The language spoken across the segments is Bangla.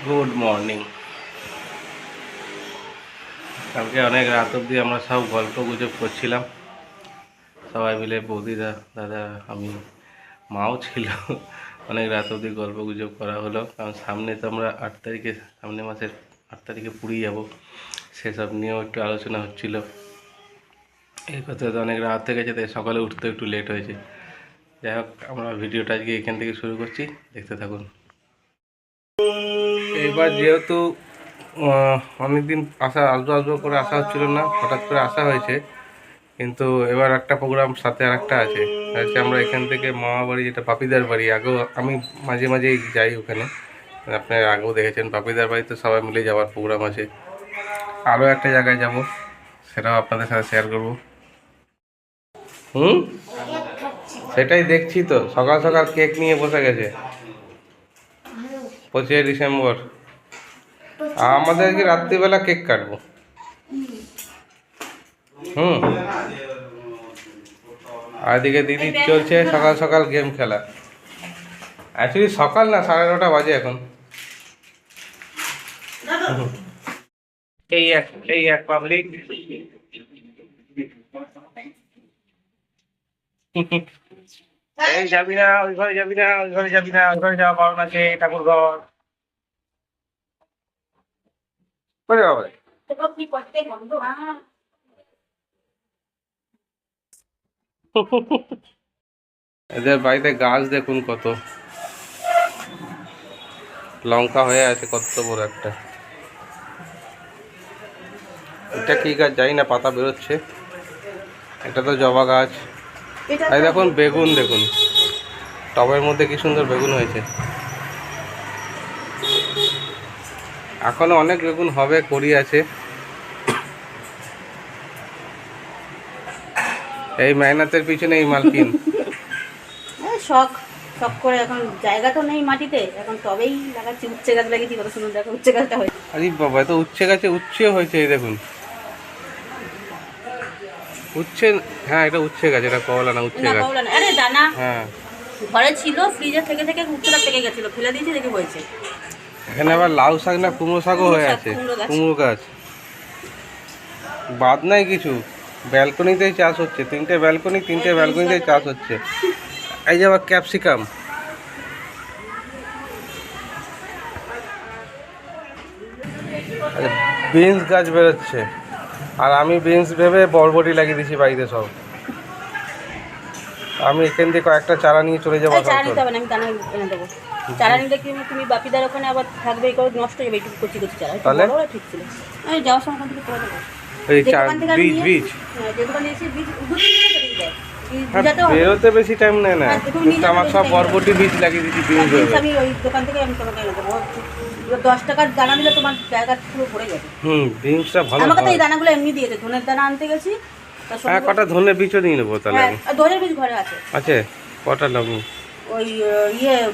Good morning. কালকে অনেক রাত অবধি আমরা সব গল্প গুজব করছিলাম সবাই মিলে, বৌদিদা, দাদা, আমি, মাও ছিল। অনেক রাত অবধি গল্প গুজব করা হলো, কারণ সামনে তো আমরা 8 তারিখে, সামনে মাসের 8 তারিখে পুরী যাব, সেসব নিয়েও একটু আলোচনা হচ্ছিল। এই কথা তো অনেক রাত হয়ে গেছে, তাই সকালে উঠতে একটু লেট হয়েছে। যাই হোক, আমরা ভিডিওটা আজকে এখান থেকে শুরু করছি, দেখতে থাকুন। এবার যেহেতু অনেকদিন আসবো করে আসা হচ্ছিল না, হঠাৎ করে আসা হয়েছে, কিন্তু এবার একটা প্রোগ্রাম সাথে আর একটা আছে। আমরা এখান থেকে মামা বাড়ি, যেটা পাপিদার বাড়ি, আগেও আমি মাঝে মাঝেই যাই ওখানে, আপনারা আগেও দেখেছেন। পাপিদার বাড়িতে সবাই মিলে যাওয়ার প্রোগ্রাম আছে। আরও একটা জায়গায় যাব, সেটাও আপনাদের সাথে শেয়ার করব। সেটাই দেখছি তো, সকাল সকাল কেক নিয়ে বসে গেছে। 25শে ডিসেম্বর আমাদেরকে রাত্রিবেলা কেক কাটবো। আর এদিকে দিদি চলছে সকাল সকাল গেম খেলা। অ্যাকচুয়ালি সকাল না, 9:30 বাজে এখন। এই এক পাবলিক। এই যাবি না, ওই ঘরে যাবি না, ওই ঘরে যাবি না, ওই ঘরে যাওয়া বারণ আছে, ঠাকুর ঘর। এদের বাড়িতে গাছ দেখুন কত, লঙ্কা হয়ে আছে কত বড় একটা। এটা কি গাছ জানি না, পাতা বেরোচ্ছে। এটা তো জবা গাছ। এই দেখুন বেগুন, দেখুন টবের মধ্যে কি সুন্দর বেগুন হয়েছে। এখনো অনেক বেগুন হবে, কড়ি আছে। এই মেহনতের পিছনে এই মালকিন। শখ শখ করে, এখন জায়গা তো নেই মাটিতে, এখন তবেই লাগাচ্ছি। উচ্ছে গাছ লাগিয়েছি, কত সুন্দর দেখো উচ্ছে গাছটা হয়েছে। আরে বাবা, তো উচ্ছে গাছে উচ্ছেও হয়েছে, এই দেখুন উচ্ছে। হ্যাঁ, এটা উচ্ছে গাছ, এটা কওলা না, উচ্ছে গাছ। আরে দানা হ্যাঁ, ঘরে ছিল, ফ্রিজে থেকে থেকে উচ্ছেটা পেকে গেছিল, ফেলে দিয়েছি, দেখে হয়েছে। এখানে আবার লাউ শাক না কুমড়ো শাকও হয়ে আছে। কুমড়ো গাছ বাদ নাই কিছু। ব্যালকনিতেই চাষ হচ্ছে, 3টে ব্যালকনিতেই চাষ হচ্ছে। এই যে আবার ক্যাপসিকাম। বিনস গাছ বেরোচ্ছে, আর আমি বিনস ভেবে বরবটি লাগিয়ে দিয়েছি বাড়িতে সব। আমি এখান থেকে কয়েকটা চারা নিয়ে চলে যাবো। চারা নিতে হবে না, আমি দানা এনে দেবো। চারা নিলে তুমি বাপিদার ওখানে আবার থাকবে, এই করে নষ্ট হয়ে যাবে। একটু কচি কচি চারা, তাহলে ঠিক ছিল। আমি যাওয়ার সময় থেকে করে দেবো। এই বীজ যে দোকানে এসে বীজ বেরোতে বেশি টাইম নেয় না, কিন্তু আমার সব বরবটি বীজ লাগিয়ে দিচ্ছি। আমি ওই দোকান থেকে আমি তোমাকে এনে দেবো। 10 টাকার দানা দিলে তোমার জায়গা পুরো ভরে যাবে। বিনসটা ভালো। আমাকে তো এই দানাগুলো এমনি দিয়েছে, ধনের দানা আনতে গেছি। হ্যাঁ, কটা ধনের বীজও নিয়ে নেবো তাহলে। ধনের বীজ ঘরে আছে। আছে কটা লাগবে? ওই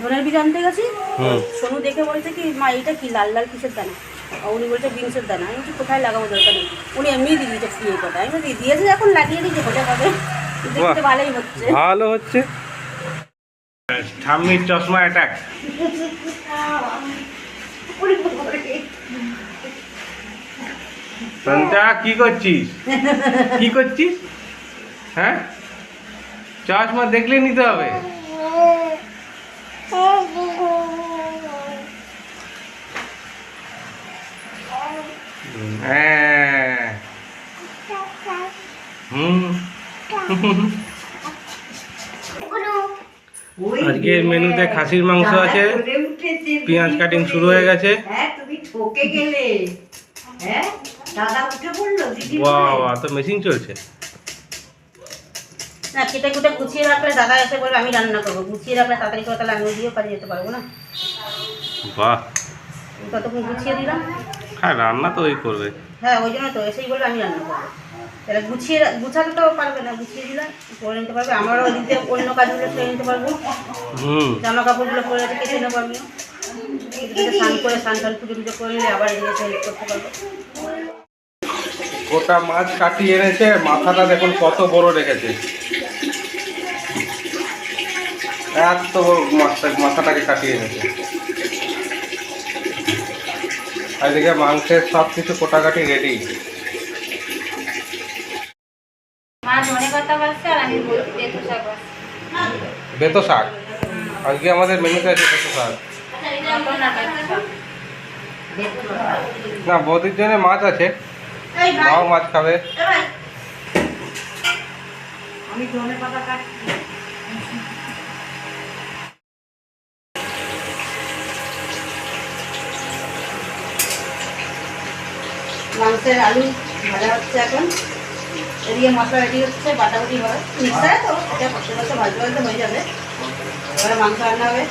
ধনের বীজ আনতে গেছি, সোনু দেখে বলছে কি মা এটা কি লাল লাল কিসের দানা? উনি বলছে বিনসের দানা। আমি বলছি কোথায় লাগাবো, দরকার নেই। উনি এমনি দিয়ে দিয়েছে ফ্রি কথা। আমি বলছি দিয়েছে এখন লাগিয়ে দিয়েছে, হতে হবে। দেখতে ভালোই হচ্ছে, ভালো হচ্ছে। ঠাম্মির চশমা অ্যাটাক। সন্তা কি করছিস? কি করছিস? হ্যাঁ, চশমা দেখলে নিতে হবে। হ্যাঁ, আজকের মেনুতে খাসির মাংস আছে, পেঁয়াজ কাটিং শুরু হয়ে গেছে। বাহ, তো মেশিন চলছে। না, কেটে কুটে গুছিয়ে রাখলে দাদা এসে বলবে আমি রান্না করবো। গুছিয়ে রাখলে তাড়াতাড়ি করে, তাহলে আমি দিয়েও কাজে যেতে পারবো না। বাহ, ততক্ষণ গুছিয়ে দিলাম। হ্যাঁ, রান্না তো ওই করবে। হ্যাঁ, ওই জন্য তো এসেই বলবে আমি রান্না করবো। তাহলে গুছাতে তো পারবে না, গুছিয়ে দিলাম, করে নিতে পারবে। আমারও ওদিকে অন্য কাজগুলো সেরে নিতে পারবো। জামা কাপড়গুলো পরে আছে, কেটে নিতে পারবো। স্নান করে স্নান পুজো পুজো করে নিলে আবার এসে হেল্প করতে পারবো। গোটা মাছ কাটিয়ে এনেছে, মাথাটা দেখুন কত বড় রেখেছে। এত বড় মাছটাকে কাটিয়ে এনেছে। আর এদিকে মাংসের সব কিছু কোটাকাটি রেডি। মা ধনে পাতা বাসছে আর আমি বেতো শাক বাসছি। বেতো শাক আজকে আমাদের মেনুতে আছে বেতো শাক। না বৌদির জন্য মাছ আছে, মাও মাছ খাবে। আমি ধনে পাতা কাটছি। মাংসের আলু ভাজা হচ্ছে এখন, এদিকে মশলা রেডি হচ্ছে, বাটাবাটি হবে মিক্সারে, তো এটা কষে কষে ভাজতে ভাজতে হয়ে যাবে। এবারে মাংস রান্না হবে।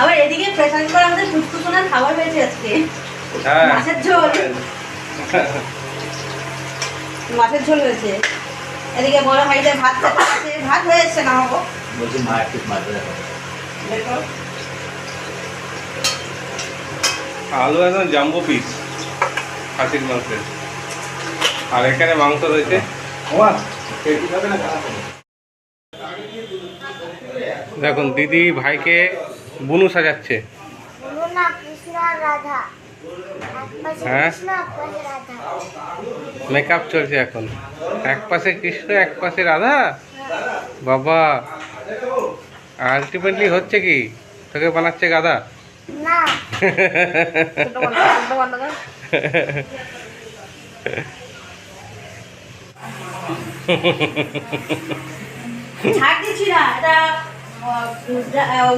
আবার এদিকে প্রেশার কুকার আমাদের ফুচকুচোনার খাবার হয়েছে আজকে, মাছের ঝোল। মাছের ঝোল হয়েছে। এদিকে বড় হাঁড়িতে ভাত চাপা আছে, ভাত হয়ে এসছে, নামাবো। দেখো আলু একদম জাম্বো পিস খাসির মাংসের, আর এখানে মাংস রয়েছে। দেখুন দিদি ভাইকে বুনু সাজাচ্ছে। হ্যাঁ, মেকআপ চলছে এখন। এক পাশে কৃষ্ণ এক পাশে রাধা। বাবা আলটিমেটলি হচ্ছে কি, তোকে বানাচ্ছে গাধা? না ছাড় দিচ্ছি না, এটা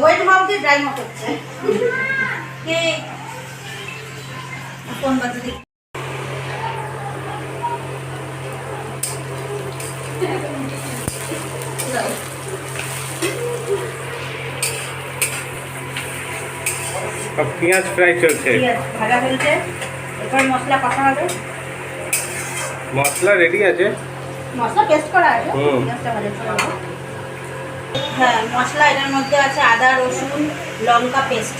ওয়েট মাপ দিয়ে ড্রাই মাপ হচ্ছে। কে কোন বাজে পেঁয়াজ ফ্রাই চলছে, ভাজা হয়েছে, এরপর মশলা কষা হবে। মশলা রেডি আছে, মশলা পেস্ট করা আছে। পেঁয়াজটা ভাজা করে নেবো। হ্যাঁ, মশলা এটার মধ্যে আছে আদা রসুন লঙ্কা পেস্ট।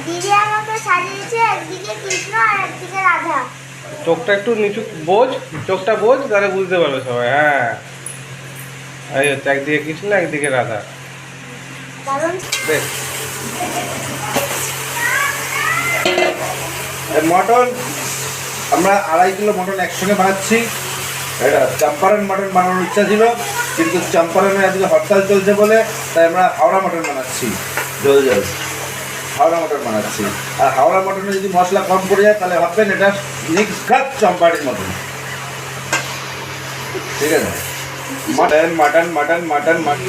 দিদি আমাকে সাজিয়েছে, একদিকে কৃষ্ণ আর একদিকে রাধা। চোখটা একটু নিচু বোঝ, চোখটা বোঝ, তাহলে বুঝতে পারবে সবাই। হ্যাঁ, এই হচ্ছে একদিকে কৃষ্ণ একদিকে রাধা। দারুণ। বেশ, মটন আমরা 2.5 কিলো মটন একসঙ্গে বানাচ্ছি। এটা চম্পারন মটন বানানোর ইচ্ছা ছিল, কিন্তু চম্পারনে আজকে হরতাল চলছে বলে তাই আমরা হাওড়া মটন বানাচ্ছি। জল জল হাওড়া মটন বানাচ্ছি। আর হাওড়া মটনে যদি মশলা কম পড়ে যায় তাহলে ভাববেন এটা নিখাত চম্পারির মটন। ঠিক আছে, mutton mutton mutton mutton mutton.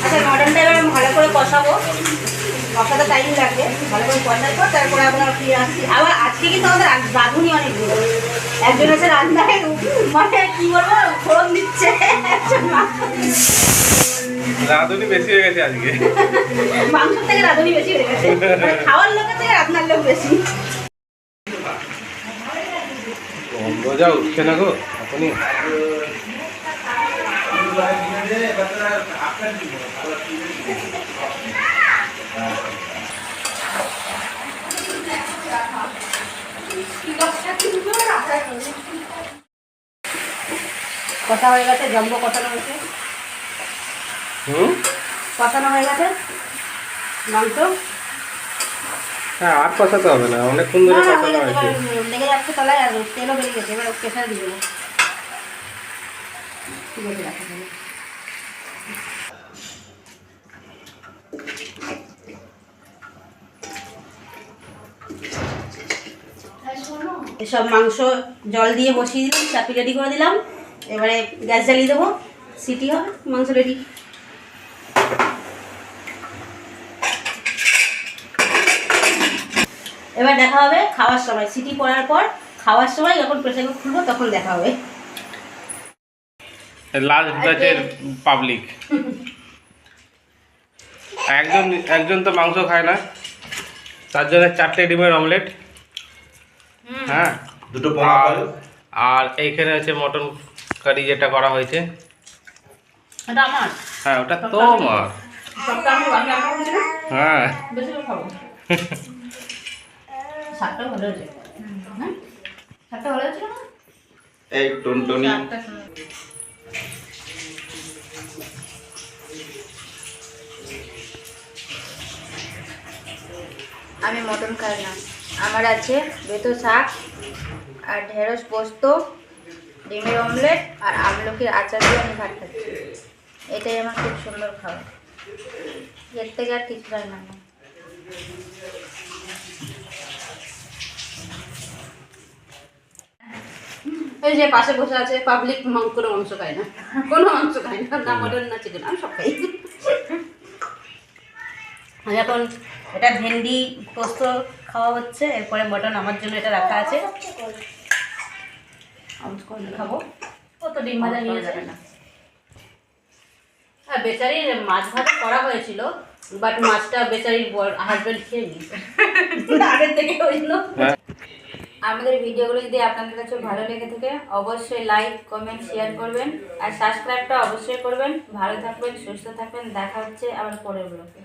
আচ্ছা, মটনটা এবার ভালো করে কষাবো, কষাতে টাইম লাগবে। ভালো করে কষার পর তারপরে আপনার ফিরে আসছি। আবার আজকে কিন্তু আমাদের রাঁধুনি অনেক গুলো, একজন আছে রান্নায় মানে কি বলবো ফোড়ন দিচ্ছে, রাঁধুনি বেশি হয়ে গেছে আজকে। মাংস থেকে রাঁধুনি বেশি হয়ে গেছে, মানে খাওয়ার লোকের থেকে রান্নার লোক বেশি। গন্ধ যা উঠছে না গো এখনই। কষা হয়ে গেছে, জম্বো কষানো হয়েছে। কষানো হয়ে গেছে মাংস। হ্যাঁ, আর কষাতে হবে না, অনেকক্ষণ ধরে কষানো হয়েছে। লেগে যাচ্ছে তলায়, আর তেলও বেরিয়ে গেছে। এবার প্রেশারে দিয়ে দেবো। এসব মাংস জল দিয়ে বসিয়ে দিলাম, চাপি রেডি করে দিলাম। এবারে গ্যাস জ্বালিয়ে দেবো, সিটি হবে, মাংস রেডি। এবার দেখা হবে খাওয়ার সময়, সিটি পড়ার পর খাওয়ার সময় যখন প্রেসার কুকার খুলবো তখন দেখা হবে। লাস্ট ব্যাচের পাবলিক একজন তো মাংস খায় না, তার জন্য 4টে ডিমের অমলেট। হ্যাঁ, দুটো আর এইখানে আছে মটন কারি যেটা করা হয়েছে। এটা আমার। হ্যাঁ, ওটা তোমার। সবটা আমি রান্না করেছি না, হ্যাঁ বেশি করে খাবো। শাকটা ভালো হয়েছে, হ্যাঁ শাকটা ভালো হয়েছিল না? এই টুনটুনি শাকটা সুন্দর। আমি মটন খাই না, আমার আছে বেতো শাক আর ঢেঁড়স পোস্ত, ডিমের অমলেট আর আমলকির আচার দিয়ে আমি ভাত খাচ্ছি। এটাই আমার খুব সুন্দর খাবার, এর থেকে আর কিছু চাই না আমার। এই যে পাশে বসে আছে পাবলিক, কোনো মাংস খায় না, কোনো মাংস খায় না, না মটন না চিকেন, আমি সব খাই। আর এখন এটা ভেন্ডি পোস্ত খাওয়া হচ্ছে, এরপরে মটন আমার জন্য এটা রাখা আছে, আমি খাবো। ও তো ডিম ভাজা নিয়ে যাবে না। হ্যাঁ বেচারির মাছ ভাজা করা হয়েছিল, বাট মাছটা বেচারির হাজবেন্ড খেয়ে নিয়েছে আগের থেকে, ওই জন্য। আমাদের ভিডিওগুলো যদি আপনাদের কাছে ভালো লেগে থাকে অবশ্যই লাইক কমেন্ট শেয়ার করবেন আর সাবস্ক্রাইবটা অবশ্যই করবেন। ভালো থাকবেন, সুস্থ থাকবেন, দেখা হচ্ছে আবার পরের ব্লগে।